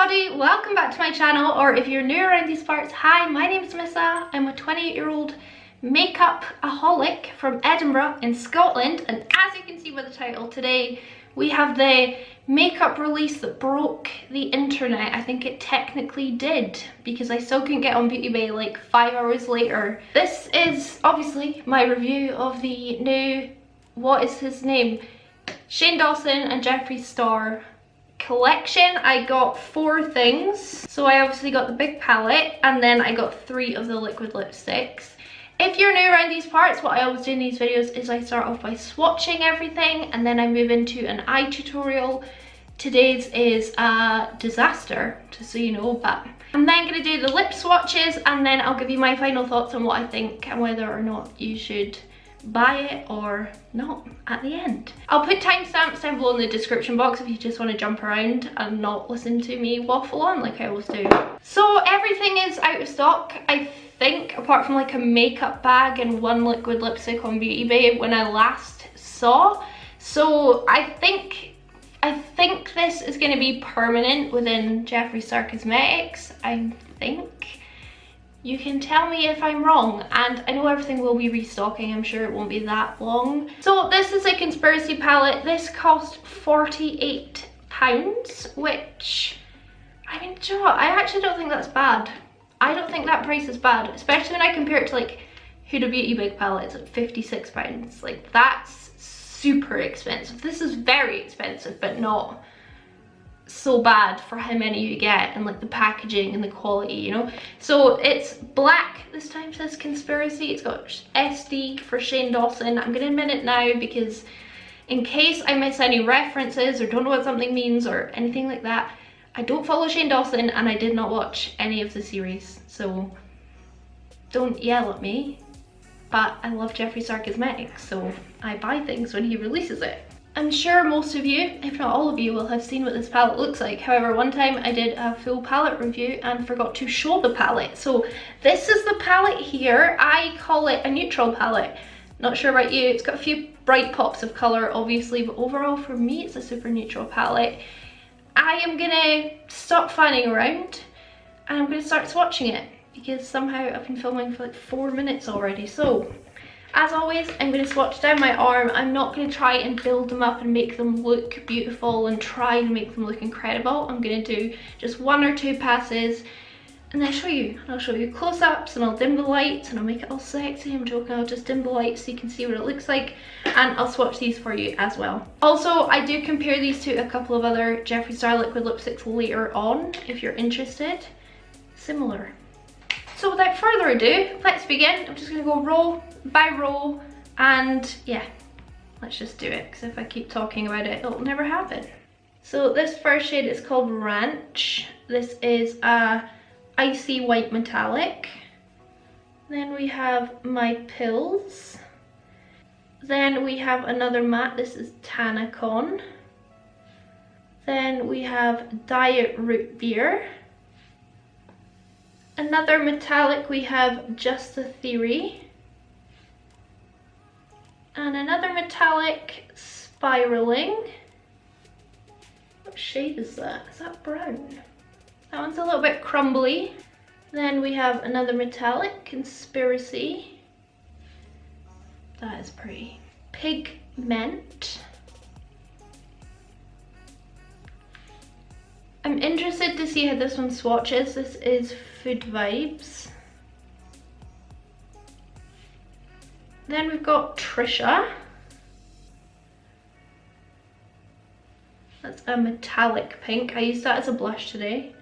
everybody, welcome back to my channel, or if you're new around these parts, hi, my name is Missa. I'm a 28-year-old makeup-aholic from Edinburgh in Scotland, and as you can see by the title, today we have the makeup release that broke the internet. I think it technically did, because I still couldn't get on Beauty Bay like 5 hours later. This is obviously my review of the new, what is his name? Shane Dawson and Jeffree Star collection. I got 4 things. So I obviously got the big palette, and then I got 3 of the liquid lipsticks. If you're new around these parts, what I always do in these videos is I start off by swatching everything, and then I move into an eye tutorial. Today's is a disaster, just so you know, but I'm then going to do the lip swatches, and then I'll give you my final thoughts on what I think and whether or not you should buy it or not at the end. I'll put timestamps down below in the description box if you just want to jump around and not listen to me waffle on like I always do. So everything is out of stock, I think, apart from like a makeup bag and 1 liquid lipstick on Beauty Bay when I last saw. So I think this is going to be permanent within Jeffree Star Cosmetics. I think. You can tell me if I'm wrong, and I know everything will be restocking. I'm sure it won't be that long. So this is a Conspiracy palette. This cost £48, which, I mean, do you know what? I actually don't think that's bad. I don't think that price is bad, especially when I compare it to like Huda Beauty big palettes at £56. Like, that's super expensive. This is very expensive, but not so bad for how many you get, and like the packaging and the quality, you know. So it's black this time, says Conspiracy. It's got SD for Shane Dawson. I'm gonna admit it now because in case I miss any references or don't know what something means or anything like that, I don't follow Shane Dawson and I did not watch any of the series, so don't yell at me. But I love Jeffree Star Cosmetics, so I buy things when he releases it. I'm sure most of you, if not all of you, will have seen what this palette looks like. However, one time I did a full palette review and forgot to show the palette. So this is the palette here. I call it a neutral palette. Not sure about you. It's got a few bright pops of colour, obviously, but overall for me it's a super neutral palette. I am gonna stop fanning around and I'm gonna start swatching it, because somehow I've been filming for like 4 minutes already. So as always, I'm going to swatch down my arm. I'm not going to try and build them up and make them look beautiful and try and make them look incredible. I'm going to do just 1 or 2 passes and then show you. I'll show you close-ups and I'll dim the lights and I'll make it all sexy. I'm joking, I'll just dim the lights so you can see what it looks like, and I'll swatch these for you as well. Also, I do compare these to a couple of other Jeffree Star liquid lipsticks later on if you're interested. Similar. So without further ado, let's begin. I'm just going to go row by row, and yeah, let's just do it, because if I keep talking about it, it'll never happen. So this first shade is called Ranch. This is a icy white metallic. Then we have My Pills. Then we have another matte. This is Tanacon. Then we have Diet Root Beer. Another metallic, we have Just a Theory. And another metallic, Spiraling. What shade is that? Is that brown? That one's a little bit crumbly. Then we have another metallic, Conspiracy. That is pretty. Pigment. I'm interested to see how this one swatches. This is Food Vibes. Then we've got Trisha. That's a metallic pink. I used that as a blush today.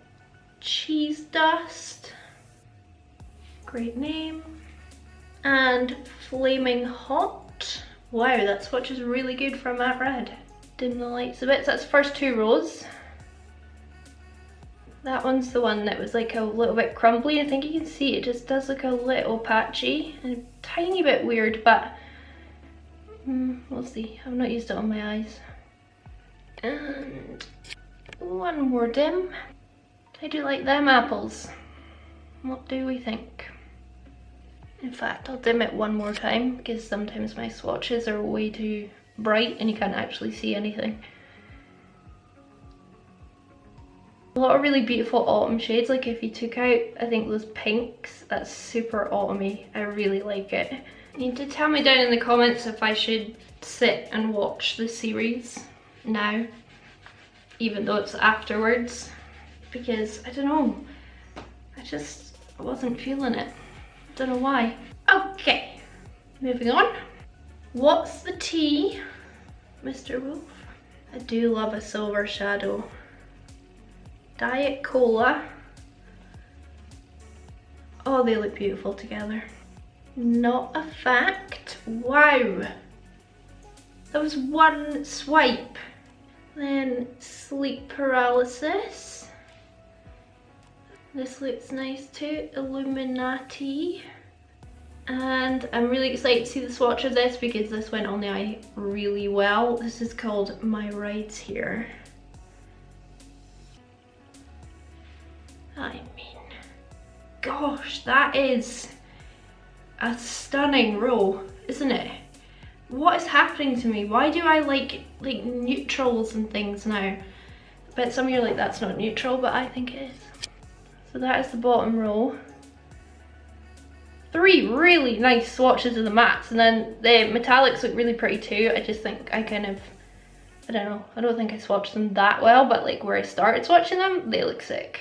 Cheese Dust. Great name. And Flaming Hot. Wow, that swatch is really good for a matte red. Dim the lights a bit. So that's the first 2 rows. That one's the one that was like a little bit crumbly. I think you can see it just does look a little patchy and a tiny bit weird, but we'll see. I've not used it on my eyes. And 1 more dim. I do like them apples. What do we think? In fact, I'll dim it 1 more time, because sometimes my swatches are way too bright and you can't actually see anything. A lot of really beautiful autumn shades. Like if you took out, I think those pinks, that's super autumny. I really like it. You need to tell me down in the comments if I should sit and watch the series now, even though it's afterwards, because I don't know, I wasn't feeling it. Don't know why. Okay, moving on. What's the tea, Mr. Wolf? I do love a silver shadow. Diet Cola. Oh, they look beautiful together. Not a fact. Wow. That was one swipe. Then sleep paralysis. This looks nice too. Illuminati. And I'm really excited to see the swatch of this because this went on the eye really well. This is called My Rides Here. I mean, gosh, that is a stunning row, isn't it? What is happening to me? Why do I like neutrals and things now? I bet some of you are like, that's not neutral, but I think it is. So that is the bottom row. 3 really nice swatches of the mattes, and then the metallics look really pretty too. I just think I kind of, I don't know, I don't think I swatched them that well, but like where I started swatching them, they look sick.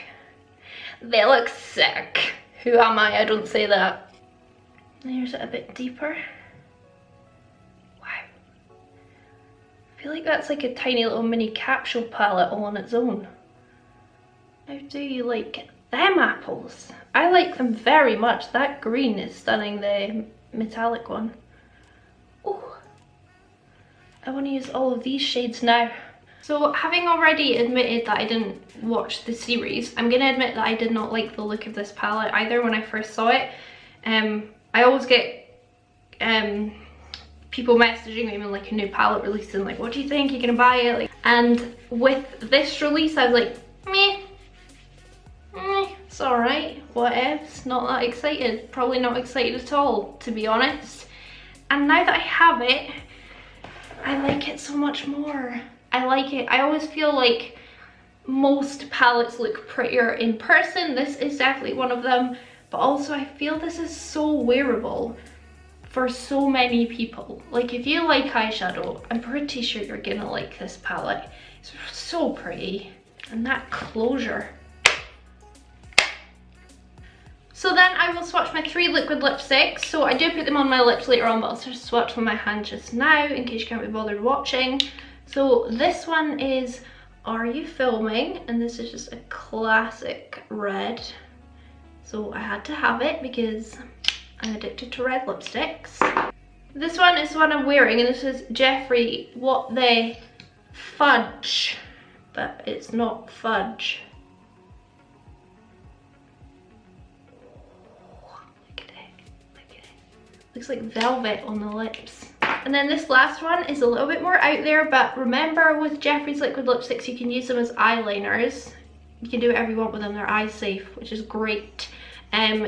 They look sick. Who am I? I don't say that. There's it a bit deeper. Wow. I feel like that's like a tiny little mini capsule palette all on its own. How do you like them apples? I like them very much. That green is stunning, the metallic one. Oh, I want to use all of these shades now. So having already admitted that I didn't watch the series, I'm going to admit that I did not like the look of this palette either when I first saw it. I always get people messaging me when like a new palette releases and like, what do you think, you're going to buy it? Like, and with this release I was like, meh, it's alright, whatevs, not that excited. Probably not excited at all, to be honest. And now that I have it, I like it so much more. I like it. I always feel like most palettes look prettier in person. This is definitely one of them, but also I feel this is so wearable for so many people. Like if you like eyeshadow, I'm pretty sure you're gonna like this palette. It's so pretty, and that closure. So then I will swatch my 3 liquid lipsticks. So I do put them on my lips later on, but I'll just swatch with my hand just now in case you can't be bothered watching. So this one is Are You Filming? And this is just a classic red. So I had to have it because I'm addicted to red lipsticks. This one is the one I'm wearing, and this is Jeffree What the Fudge, but it's not fudge. Look at it, look at it. Looks like velvet on the lips. And then this last one is a little bit more out there, but remember with Jeffree's liquid lipsticks, you can use them as eyeliners. You can do whatever you want with them, they're eye safe, which is great.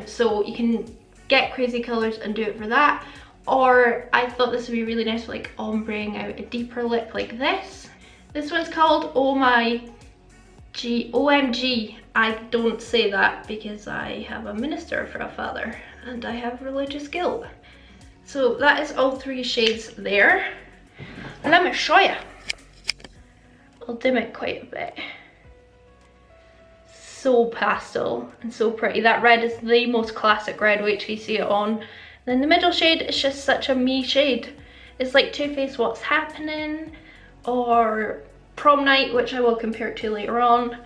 So you can get crazy colours and do it for that. Or I thought this would be really nice for like ombreing out a deeper lip like this. This one's called OMG. I don't say that because I have a minister for a father and I have religious guilt. So that is all 3 shades there. And let me show you. I'll dim it quite a bit. So pastel and so pretty. That red is the most classic red, wait till you see it on. Then the middle shade is just such a me shade. It's like Too Faced What's Happening or Prom Night, which I will compare it to later on.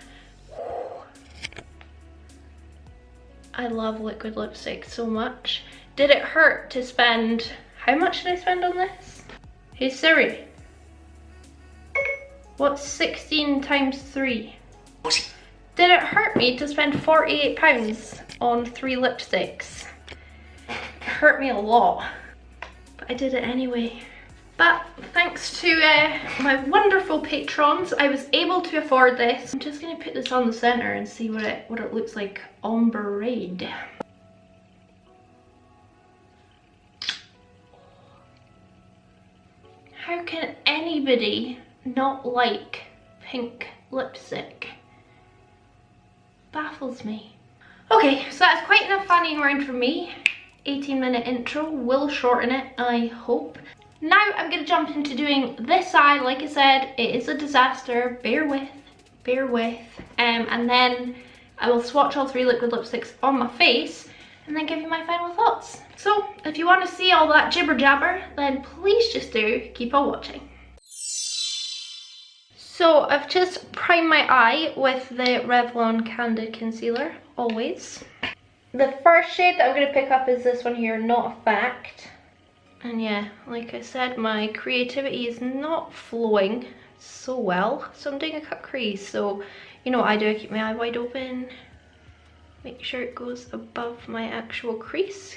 I love liquid lipstick so much. Did it hurt to spend, how much did I spend on this? Hey Siri, what's 16 times 3? Did it hurt me to spend £48 on 3 lipsticks? It hurt me a lot, but I did it anyway. But thanks to my wonderful patrons, I was able to afford this. I'm just gonna put this on the center and see what it looks like ombre-ed. How can anybody not like pink lipstick? baffles me. Okay, so that's quite enough fanning around for me. 18-minute intro will shorten it, I hope. Now I'm going to jump into doing this eye. Like I said, it is a disaster. Bear with. And then I will swatch all 3 liquid lipsticks on my face and then give you my final thoughts. So if you want to see all that jibber jabber, then please just do keep on watching. So I've just primed my eye with the Revlon Candid Concealer, always. The first shade that I'm going to pick up is this one here, Not a Fact. And yeah, like I said, my creativity is not flowing so well. So I'm doing a cut crease. So you know what I do, I keep my eye wide open. Make sure it goes above my actual crease.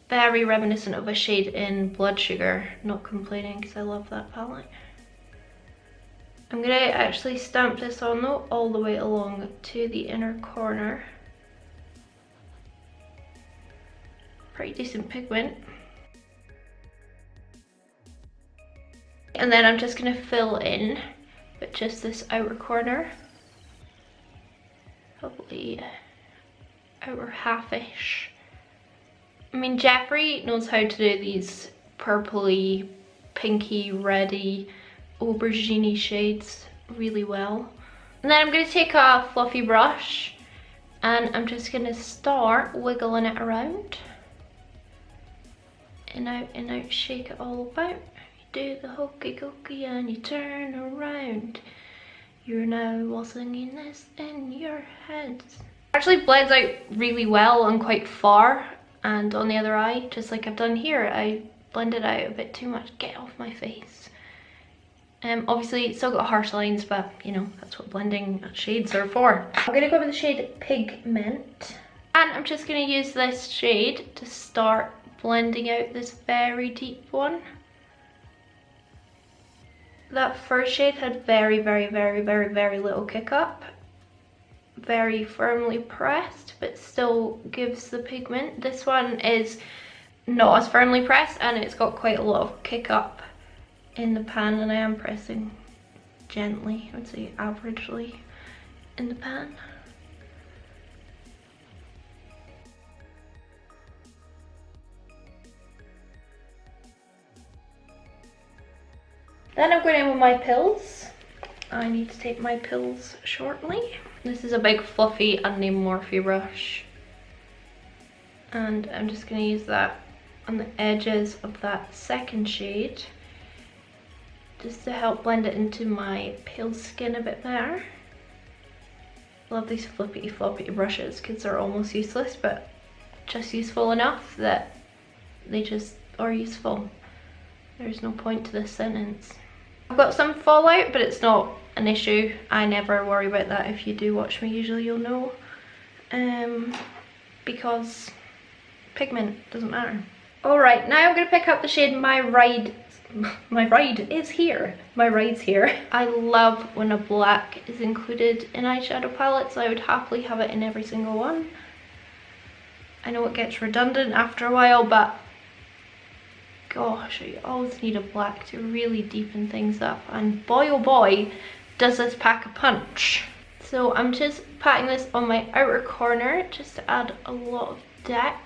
Very reminiscent of a shade in Blood Sugar. Not complaining because I love that palette. I'm going to actually stamp this on though, all the way along to the inner corner. Pretty decent pigment. And then I'm just going to fill in with just this outer corner. Probably outer half-ish. I mean, Jeffree knows how to do these purpley, pinky, reddy, aubergine shades really well. And then I'm going to take a fluffy brush and I'm just going to start wiggling it around. In out, shake it all about. You do the hokey cokey and you turn around. You're now singing this in your head. Actually blends out really well and quite far. And on the other eye, just like I've done here, I blended out a bit too much. Get off my face. Obviously it's still got harsh lines, but you know, that's what blending shades are for. I'm gonna go with the shade Pigment. And I'm just gonna use this shade to start blending out this very deep one. That first shade had very little kick up. Very firmly pressed, but still gives the pigment. This one is not as firmly pressed and it's got quite a lot of kick up in the pan, and I am pressing gently, I would say averagely, in the pan. Then I'm going in with my pills. I need to take my pills shortly. This is a big fluffy unnamed Morphe brush. And I'm just going to use that on the edges of that second shade, just to help blend it into my pale skin a bit better. Love these flippy floppy brushes because they're almost useless, but just useful enough that they just are useful. There's no point to this sentence. I've got some fallout, but it's not an issue. I never worry about that. If you do watch me, usually you'll know. Because pigment doesn't matter. Alright, now I'm going to pick up the shade My Ride is Here. My Ride's Here. I love when a black is included in eyeshadow palettes. I would happily have it in every single one. I know it gets redundant after a while, but gosh, you always need a black to really deepen things up. And boy oh boy, does this pack a punch. So I'm just patting this on my outer corner just to add a lot of depth.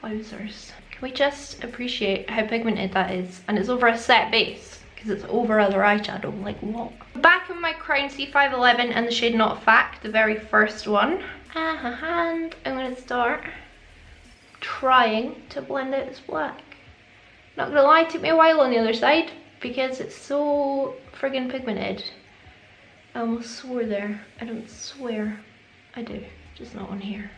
Wowzers. Can we just appreciate how pigmented that is? And it's over a set base, because it's over other eyeshadow, like what? Back in my Crown C511 and the shade Not a Fact, the very first one. And I'm going to start trying to blend out this black. Not gonna lie, it took me a while on the other side because it's so friggin' pigmented. I almost swore there. I don't swear. I do, just not on here.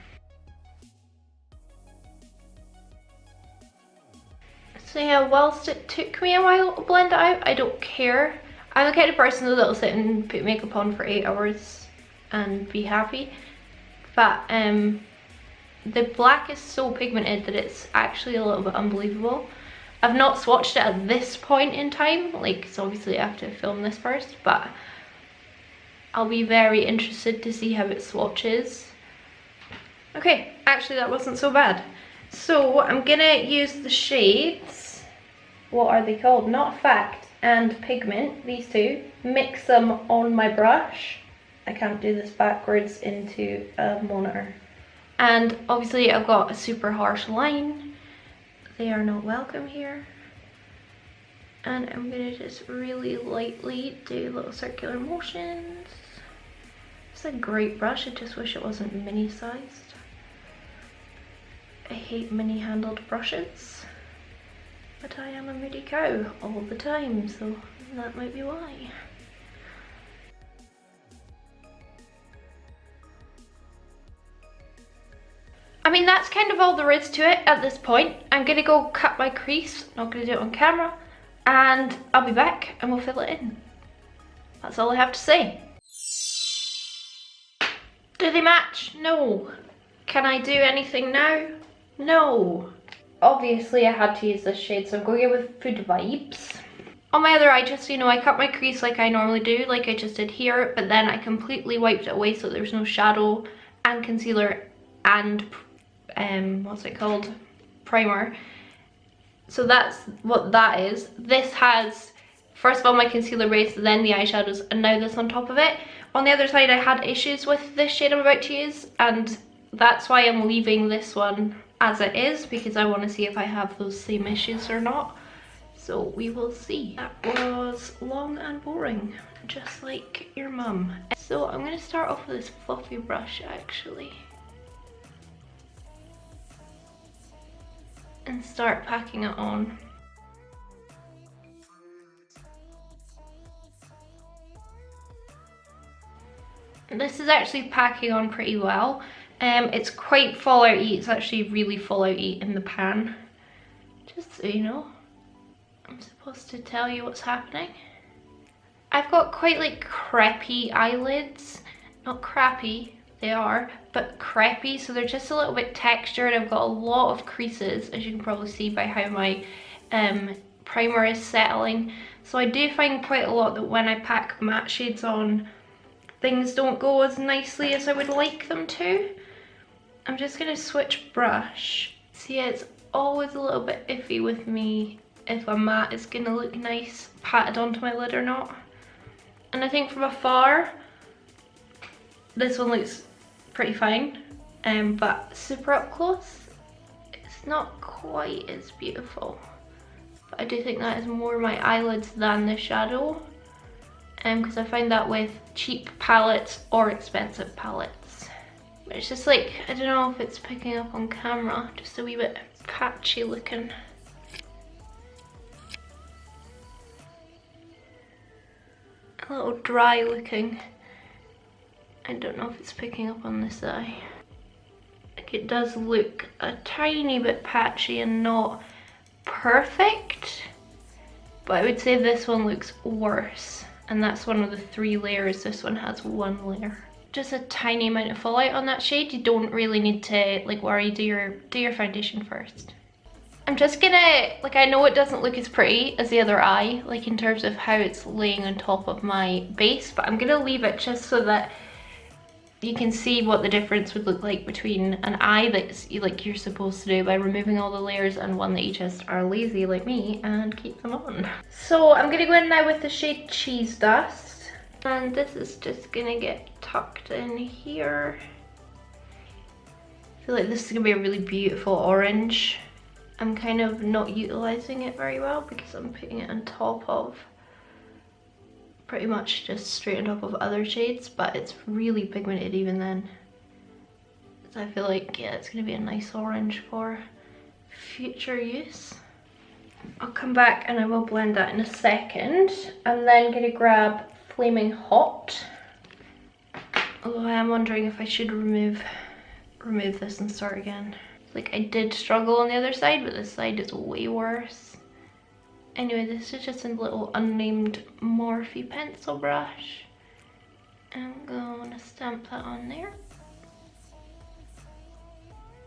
So yeah, whilst it took me a while to blend it out, I don't care. I'm the kind of person though that'll sit and put makeup on for 8 hours and be happy. But the black is so pigmented that it's actually a little bit unbelievable. I've not swatched it at this point in time, like, so obviously I have to film this first, but I'll be very interested to see how it swatches. Okay, actually that wasn't so bad. So I'm gonna use the shades, what are they called? Not a Fact and pigment, these two, mix them on my brush. I can't do this backwards into a monitor. And obviously I've got a super harsh line. They are not welcome here. And I'm gonna just really lightly do little circular motions. It's a great brush, I just wish it wasn't mini sized. I hate mini handled brushes, but I am a moody cow all the time, so that might be why. I mean, that's kind of all there is to it at this point. I'm gonna go cut my crease, not gonna do it on camera, and I'll be back and we'll fill it in. That's all I have to say. Do they match? No. Can I do anything now? No. Obviously I had to use this shade, so I'm going in with Food Vibes. On my other eye, just so you know, I cut my crease like I normally do, like I just did here, but then I completely wiped it away so there's no shadow and concealer and what's it called? Primer. So that's what that is. This has, first of all, my concealer base, then the eyeshadows, and now this on top of it. On the other side, I had issues with this shade I'm about to use, and that's why I'm leaving this one as it is, because I want to see if I have those same issues or not. So we will see. That was long and boring, just like your mum. So I'm going to start off with this fluffy brush, actually. And start packing it on. This is actually packing on pretty well. It's quite fallout-y, it's actually really fallout-y in the pan. Just so you know, I'm supposed to tell you what's happening. I've got quite like crepey eyelids, not crappy, they are, but crepey, so they're just a little bit textured. I've got a lot of creases, as you can probably see by how my primer is settling. So I do find quite a lot that when I pack matte shades on, things don't go as nicely as I would like them to. I'm just gonna switch brush. See, it's always a little bit iffy with me if a matte is gonna look nice patted onto my lid or not. And I think from afar, this one looks pretty fine, but super up close, it's not quite as beautiful. But I do think that is more my eyelids than the shadow, because I find that with cheap palettes or expensive palettes. But it's just like, I don't know if it's picking up on camera, just a wee bit patchy looking. A little dry looking. I don't know if it's picking up on this eye. Like, it does look a tiny bit patchy and not perfect, but I would say this one looks worse, and that's one of the 3 layers. This one has 1 layer. Just a tiny amount of fallout on that shade. You don't really need to like worry. Do your foundation first. I'm just gonna, like, I know it doesn't look as pretty as the other eye, like in terms of how it's laying on top of my base, but I'm gonna leave it just so that you can see what the difference would look like between an eye that's like you're supposed to do by removing all the layers and one that you just are lazy like me and keep them on. So I'm gonna go in now with the shade Cheese Dust, and this is just gonna get tucked in here. I feel like this is gonna be a really beautiful orange. I'm kind of not utilizing it very well because I'm putting it on top of, pretty much just straight on top of other shades, but it's really pigmented even then. So I feel like, yeah, it's gonna be a nice orange for future use. I'll come back and I will blend that in a second. I'm then gonna grab Flaming Hot. Although I am wondering if I should remove this and start again. Like, I did struggle on the other side, but this side is way worse. Anyway, this is just a little unnamed Morphe pencil brush. I'm gonna stamp that on there.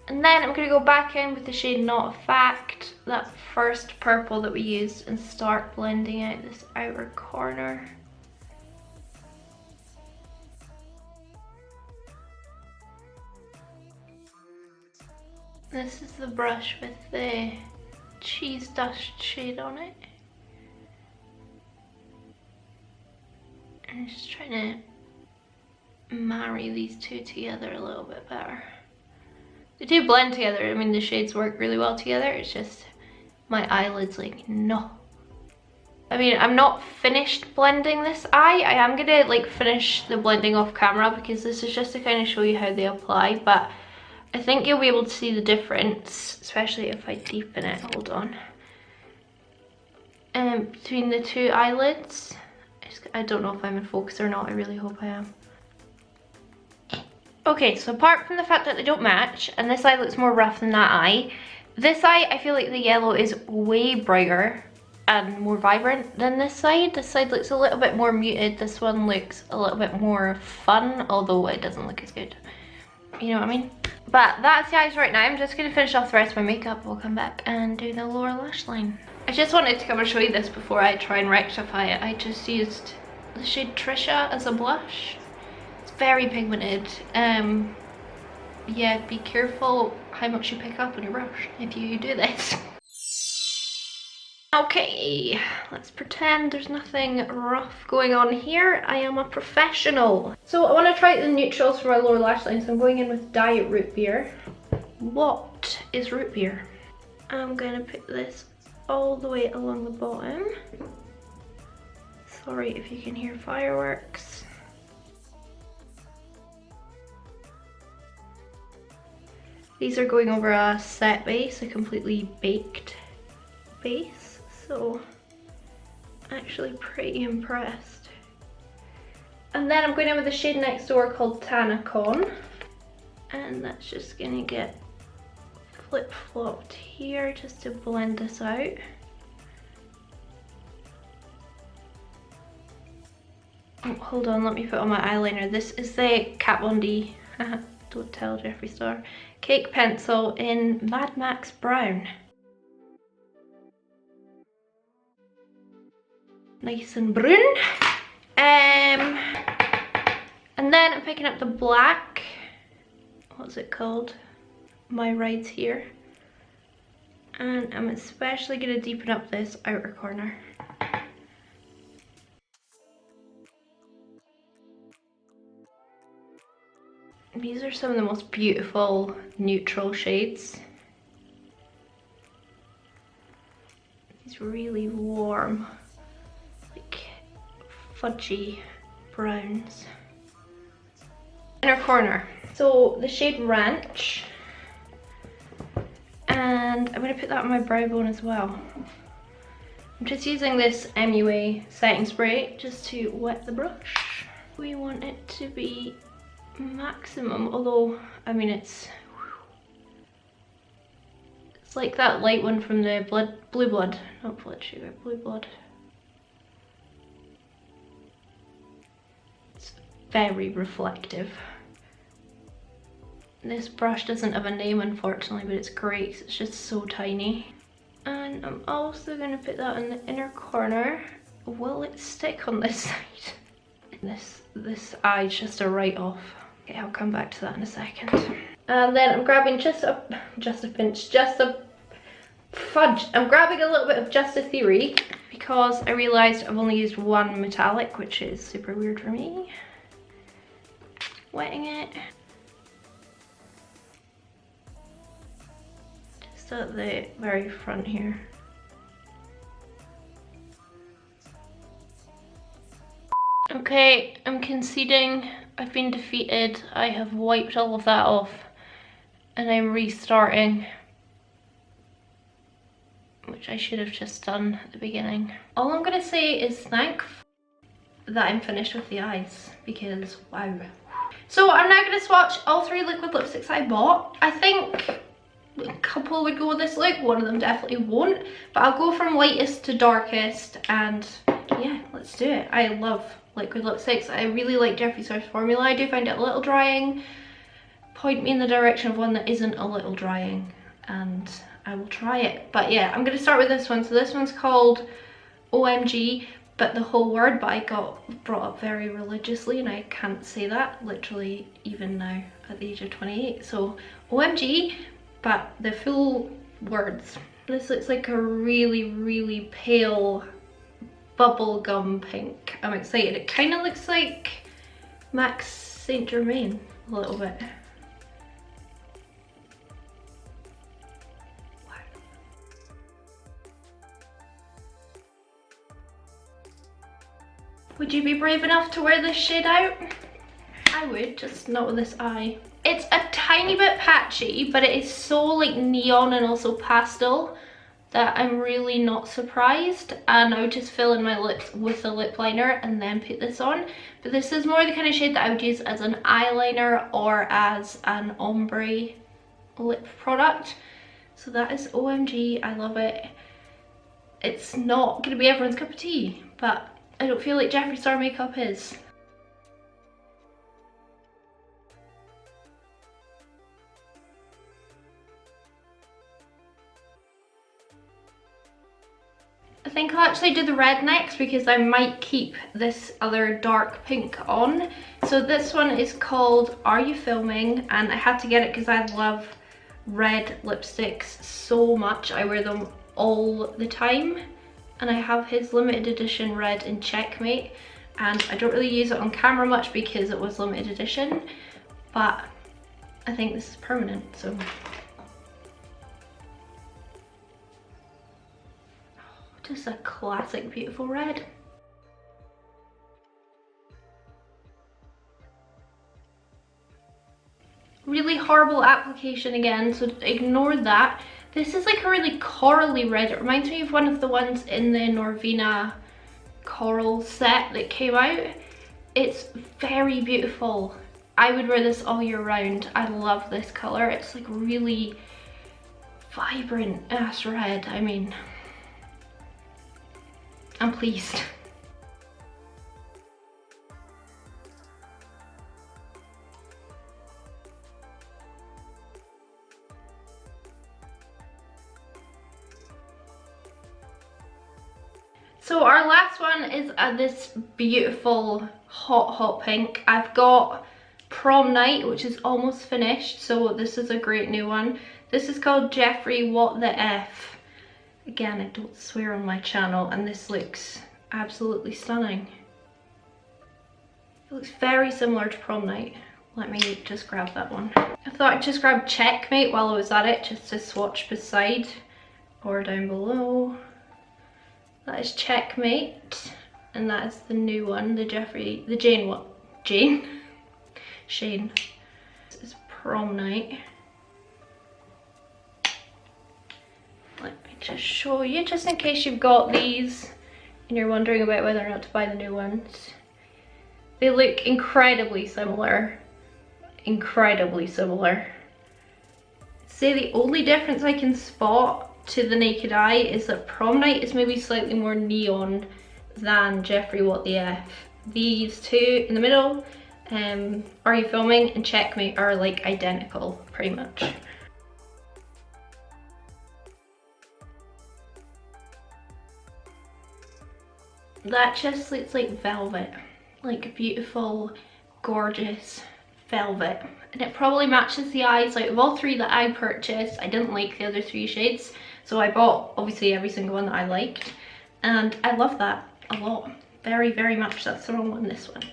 And then I'm gonna go back in with the shade Not a Fact, that first purple that we used, and start blending out this outer corner. This is the brush with the Cheese Dust shade on it. I'm just trying to marry these two together a little bit better. They do blend together. I mean, the shades work really well together. It's just my eyelids like, no. I mean, I'm not finished blending this eye. I am gonna like finish the blending off camera because this is just to kind of show you how they apply, but I think you'll be able to see the difference, especially if I deepen it. Hold on. Between the two eyelids. I don't know if I'm in focus or not. I really hope I am. Okay, so apart from the fact that they don't match, and this eye looks more rough than that eye, this eye, I feel like the yellow is way brighter and more vibrant than this side. This side looks a little bit more muted. This one looks a little bit more fun, although it doesn't look as good. You know what I mean? But that's the eyes right now. I'm just going to finish off the rest of my makeup. We'll come back and do the lower lash line. I just wanted to come and show you this before I try and rectify it. I just used the shade Trisha as a blush. It's very pigmented. Yeah, be careful how much you pick up on your brush if you do this. Okay, let's pretend there's nothing rough going on here. I am a professional. So I want to try the neutrals for my lower lash line, so I'm going in with Diet Root Beer. What is root beer? I'm going to put this all the way along the bottom. Sorry if you can hear fireworks. These are going over a set base, a completely baked base. So, actually pretty impressed. And then I'm going in with a shade next door called Tanacon. And that's just going to get flip-flopped here just to blend this out. Oh, hold on, let me put on my eyeliner. This is the Kat Von D, don't tell Jeffree Star, Cake Pencil in Mad Max Brown. Nice and brune. And then I'm picking up the black, what's it called? My Rides Here. And I'm especially going to deepen up this outer corner. These are some of the most beautiful neutral shades. These really warm, fudgy browns. Inner corner. So the shade Ranch, and I'm going to put that on my brow bone as well. I'm just using this MUA setting spray just to wet the brush. We want it to be maximum, although I mean it's like that light one from the Blue Blood, not Blood Sugar, Blue Blood. Very reflective. This brush doesn't have a name unfortunately, but it's great 'cause it's just so tiny. And I'm also going to put that in the inner corner. Will it stick on this side? This eye's just a write-off. Okay, I'll come back to that in a second. And then I'm grabbing I'm grabbing a little bit of Just a Theory because I realised I've only used one metallic, which is super weird for me. Wetting it. Just at the very front here. Okay, I'm conceding. I've been defeated. I have wiped all of that off and I'm restarting, which I should have just done at the beginning. All I'm gonna say is thank that I'm finished with the eyes because wow. So I'm now going to swatch all three liquid lipsticks I bought. I think a couple would go with this look, one of them definitely won't. But I'll go from lightest to darkest and yeah, let's do it. I love liquid lipsticks. I really like Jeffree Star's formula. I do find it a little drying. Point me in the direction of one that isn't a little drying and I will try it. But yeah, I'm going to start with this one. So this one's called OMG. But the whole word, but I got brought up very religiously and I can't say that literally even now at the age of 28. So OMG, but the full words. This looks like a really, really pale bubblegum pink. I'm excited. It kind of looks like Max Saint Germain a little bit. Would you be brave enough to wear this shade out? I would, just not with this eye. It's a tiny bit patchy, but it is so like neon and also pastel that I'm really not surprised. And I would just fill in my lips with a lip liner and then put this on. But this is more the kind of shade that I would use as an eyeliner or as an ombre lip product. So that is OMG, I love it. It's not gonna be everyone's cup of tea, but I don't feel like Jeffree Star makeup is. I think I'll actually do the red next because I might keep this other dark pink on. So this one is called Are You Filming? And I had to get it because I love red lipsticks so much. I wear them all the time. And I have his limited edition red in Checkmate. And I don't really use it on camera much because it was limited edition. But I think this is permanent, so. Just a classic beautiful red. Really horrible application again, so ignore that. This is like a really corally red. It reminds me of one of the ones in the Norvina coral set that came out. It's very beautiful. I would wear this all year round. I love this colour. It's like really vibrant ass red. I mean, I'm pleased. So our last one is this beautiful hot pink. I've got Prom Night, which is almost finished, so this is a great new one. This is called Jeffree What the F. Again, I don't swear on my channel, and this looks absolutely stunning. It looks very similar to Prom Night. Let me just grab that one. I thought I'd just grab Checkmate while I was at it, just to swatch beside or down below. That is Checkmate, and that is the new one, the Shane. This is Prom Night. Let me just show you, just in case you've got these and you're wondering about whether or not to buy the new ones. They look incredibly similar. Incredibly similar. Say the only difference I can spot to the naked eye is that Prom Night is maybe slightly more neon than Jeffree What the F. These two in the middle, Are You Filming and Checkmate, are like identical pretty much. That just looks like velvet, like beautiful, gorgeous velvet. And it probably matches the eyes. Out of all three that I purchased, I didn't like the other three shades. So I bought obviously every single one that I liked. And I love that a lot. Very, very much. That's the wrong one, this one.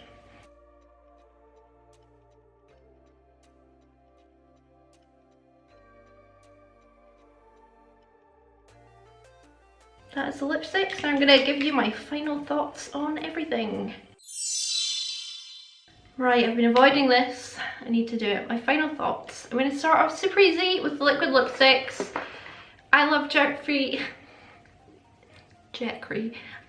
That is the lipstick, so I'm gonna give you my final thoughts on everything. Right, I've been avoiding this. I need to do it. My final thoughts. I'm gonna start off super easy with the liquid lipsticks. I love Jeffree.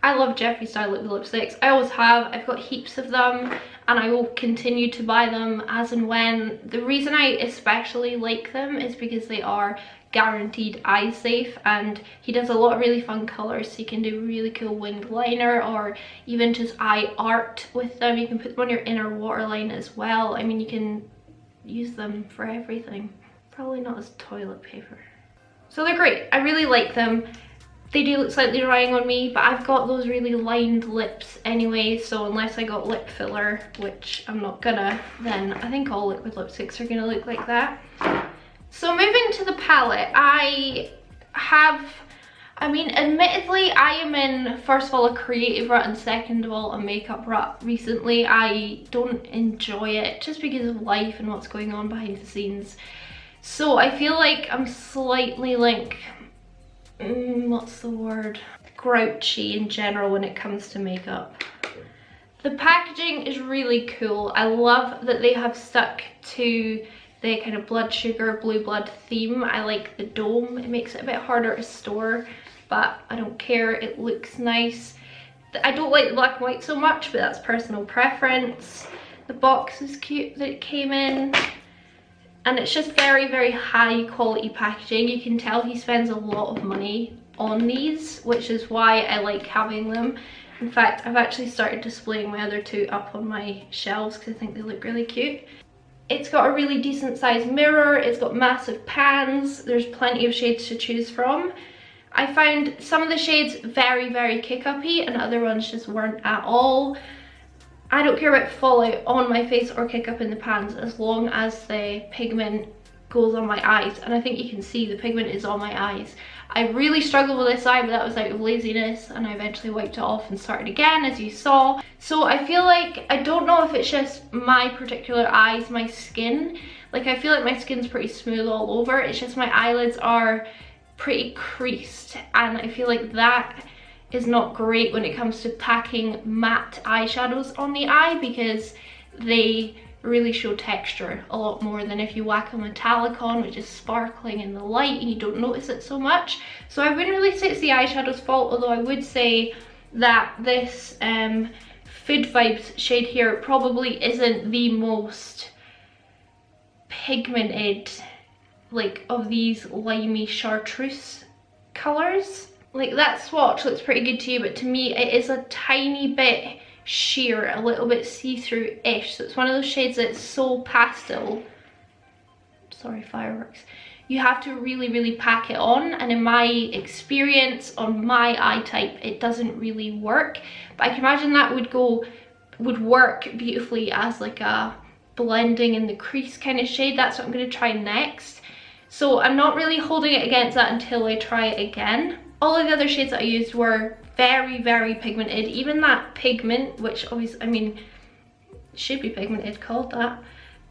I love Jeffree Star liquid lipsticks. I always have. I've got heaps of them and I will continue to buy them as and when. The reason I especially like them is because they are guaranteed eye safe, and he does a lot of really fun colors, so you can do really cool winged liner or even just eye art with them. You can put them on your inner waterline as well. I mean, you can use them for everything. Probably not as toilet paper. So they're great. I really like them. They do look slightly drying on me, but I've got those really lined lips anyway, so unless I got lip filler, which I'm not gonna, then I think all liquid lipsticks are gonna look like that. So moving to the palette, I have I mean, admittedly, I am in, first of all, a creative rut, and second of all, a makeup rut recently. I don't enjoy it just because of life and what's going on behind the scenes. So I feel like I'm slightly like, what's the word? Grouchy in general when it comes to makeup. The packaging is really cool. I love that they have stuck to the kind of blood sugar, blue blood theme. I like the dome. It makes it a bit harder to store, but I don't care. It looks nice. I don't like the black and white so much, but that's personal preference. The box is cute that it came in. And it's just very, very high quality packaging. You can tell he spends a lot of money on these, which is why I like having them. In fact, I've actually started displaying my other two up on my shelves because I think they look really cute. It's got a really decent sized mirror, it's got massive pans, there's plenty of shades to choose from. I found some of the shades very, very kick-uppy and other ones just weren't at all. I don't care about fallout on my face or kick up in the pans as long as the pigment goes on my eyes, and I think you can see the pigment is on my eyes. I really struggled with this eye, but that was out of laziness, and I eventually wiped it off and started again, as you saw. So I feel like, I don't know if it's just my particular eyes, my skin. Like, I feel like my skin's pretty smooth all over. It's just my eyelids are pretty creased, and I feel like that is not great when it comes to packing matte eyeshadows on the eye, because they really show texture a lot more than if you whack a metallic on, which is sparkling in the light and you don't notice it so much. So I wouldn't really say it's the eyeshadow's fault, although I would say that this Food Vibes shade here probably isn't the most pigmented, like, of these limey chartreuse colours. Like, that swatch looks pretty good to you, but to me it is a tiny bit sheer, a little bit see-through-ish. So it's one of those shades that's so pastel. Sorry, fireworks. You have to really, really pack it on, and in my experience on my eye type, it doesn't really work. But I can imagine that would work beautifully as like a blending in the crease kind of shade. That's what I'm going to try next. So I'm not really holding it against that until I try it again. All of the other shades that I used were very, very pigmented. Even that pigment, which obviously, I mean, should be pigmented, called that.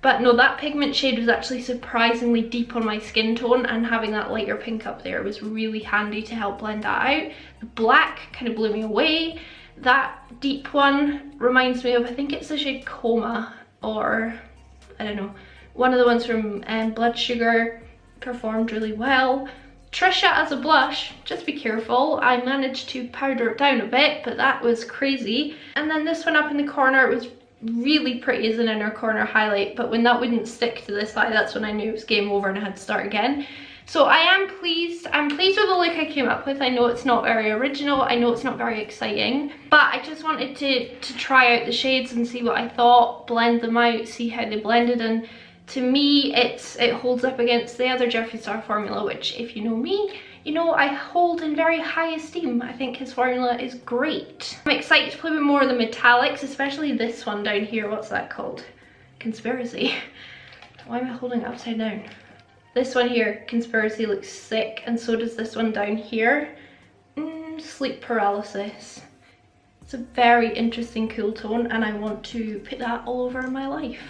But no, that pigment shade was actually surprisingly deep on my skin tone, and having that lighter pink up there was really handy to help blend that out. The black kind of blew me away. That deep one reminds me of, I think it's the shade Coma, or I don't know, one of the ones from Blood Sugar. Performed really well. Trisha as a blush, just be careful. I managed to powder it down a bit, but that was crazy. And then this one up in the corner, it was really pretty as an inner corner highlight, but when that wouldn't stick to this eye, that's when I knew it was game over and I had to start again. So I am pleased. I'm pleased with the look I came up with. I know it's not very original, I know it's not very exciting, but I just wanted to try out the shades and see what I thought, blend them out, see how they blended, and to me, it holds up against the other Jeffree Star formula, which, if you know me, you know I hold in very high esteem. I think his formula is great. I'm excited to play with more of the metallics, especially this one down here. What's that called? Conspiracy. Why am I holding it upside down? This one here, Conspiracy, looks sick, and so does this one down here. Sleep Paralysis. It's a very interesting cool tone, and I want to put that all over my life.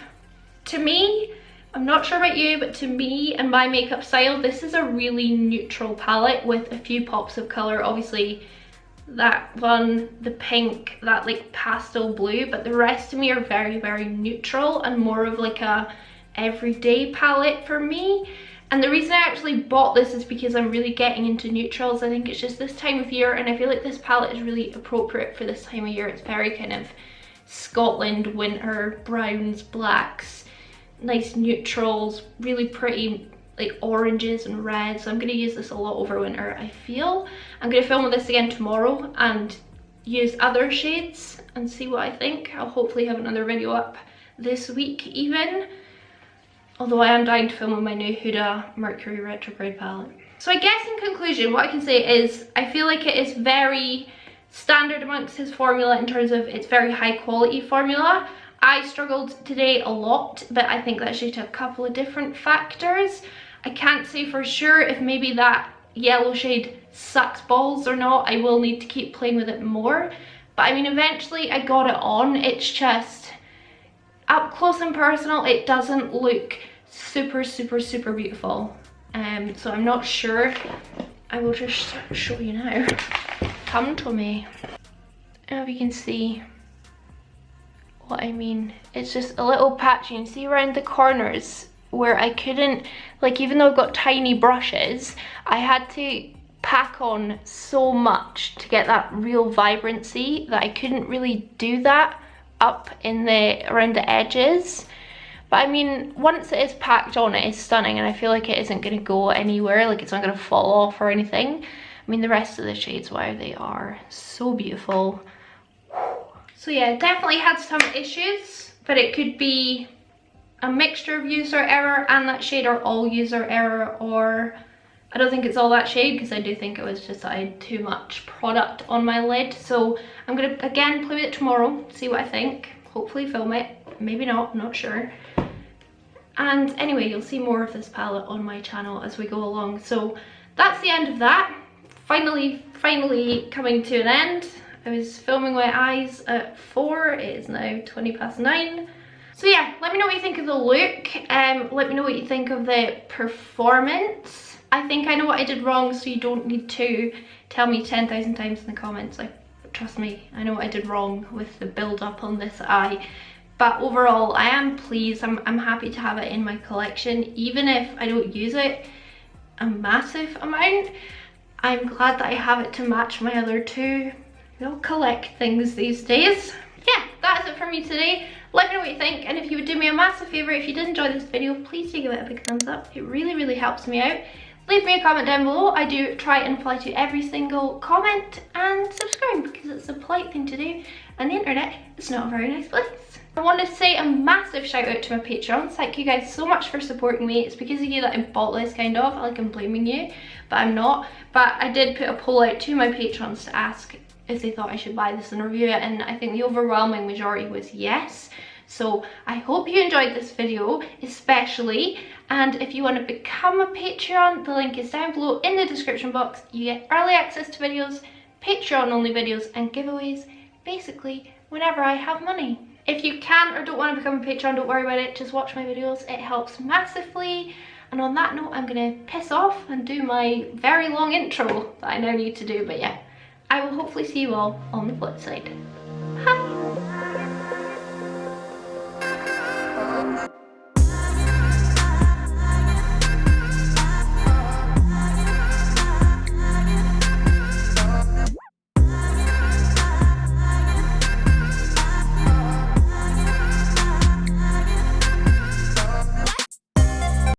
To me, I'm not sure about you, but to me and my makeup style, this is a really neutral palette with a few pops of colour. Obviously, that one, the pink, that like pastel blue, but the rest of me are very, very neutral and more of like a everyday palette for me. And the reason I actually bought this is because I'm really getting into neutrals. I think it's just this time of year, and I feel like this palette is really appropriate for this time of year. It's very kind of Scotland winter, browns, blacks, nice neutrals, really pretty like oranges and reds. So I'm going to use this a lot over winter, I feel. I'm going to film with this again tomorrow and use other shades and see what I think. I'll hopefully have another video up this week even. Although I am dying to film with my new Huda Mercury Retrograde palette. So I guess in conclusion, what I can say is I feel like it is very standard amongst his formula in terms of it's very high quality formula. I struggled today a lot, but I think that's due to a couple of different factors. I can't say for sure if maybe that yellow shade sucks balls or not. I will need to keep playing with it more. But I mean, eventually I got it on. It's just, up close and personal, it doesn't look super, super, super beautiful. So I'm not sure. I will just show you now. Come to me. I don't know if you can see what I mean. It's just a little patch. You can see around the corners where I couldn't, like, even though I've got tiny brushes, I had to pack on so much to get that real vibrancy that I couldn't really do that up in the, around the edges. But I mean, once it is packed on, it is stunning, and I feel like it isn't going to go anywhere, like it's not going to fall off or anything. I mean, the rest of the shades, wow, they are so beautiful. So yeah, definitely had some issues, but it could be a mixture of user error and that shade, or all user error, or I don't think it's all that shade, because I do think it was just that I had too much product on my lid. So I'm going to, again, play with it tomorrow, see what I think. Hopefully film it, maybe not, I'm not sure. And anyway, you'll see more of this palette on my channel as we go along. So that's the end of that. Finally coming to an end. I was filming my eyes at 4, it is now 9:20. So yeah, let me know what you think of the look. Let me know what you think of the performance. I think I know what I did wrong, so you don't need to tell me 10,000 times in the comments. Like, trust me, I know what I did wrong with the build up on this eye. But overall, I am pleased. I'm happy to have it in my collection, even if I don't use it a massive amount. I'm glad that I have it to match my other two, collect things these days. Yeah, that is it for me today. Let me know what you think, and if you would do me a massive favour, if you did enjoy this video, please do give it a big thumbs up. It really, really helps me out. Leave me a comment down below. I do try and reply to every single comment, and subscribe, because it's a polite thing to do, and the internet is not a very nice place. I want to say a massive shout out to my Patreons. Thank you guys so much for supporting me. It's because of you that I bought this, kind of. Like, I'm blaming you, but I'm not. But I did put a poll out to my Patrons to ask if they thought I should buy this and review it, and I think the overwhelming majority was yes. So I hope you enjoyed this video, especially, and if you want to become a Patreon, the link is down below in the description box. You get early access to videos, Patreon only videos, and giveaways, basically whenever I have money. If you can or don't want to become a Patreon, don't worry about it, just watch my videos, it helps massively. And on that note, I'm gonna piss off and do my very long intro that I now need to do, but yeah, I will hopefully see you all on the flip side.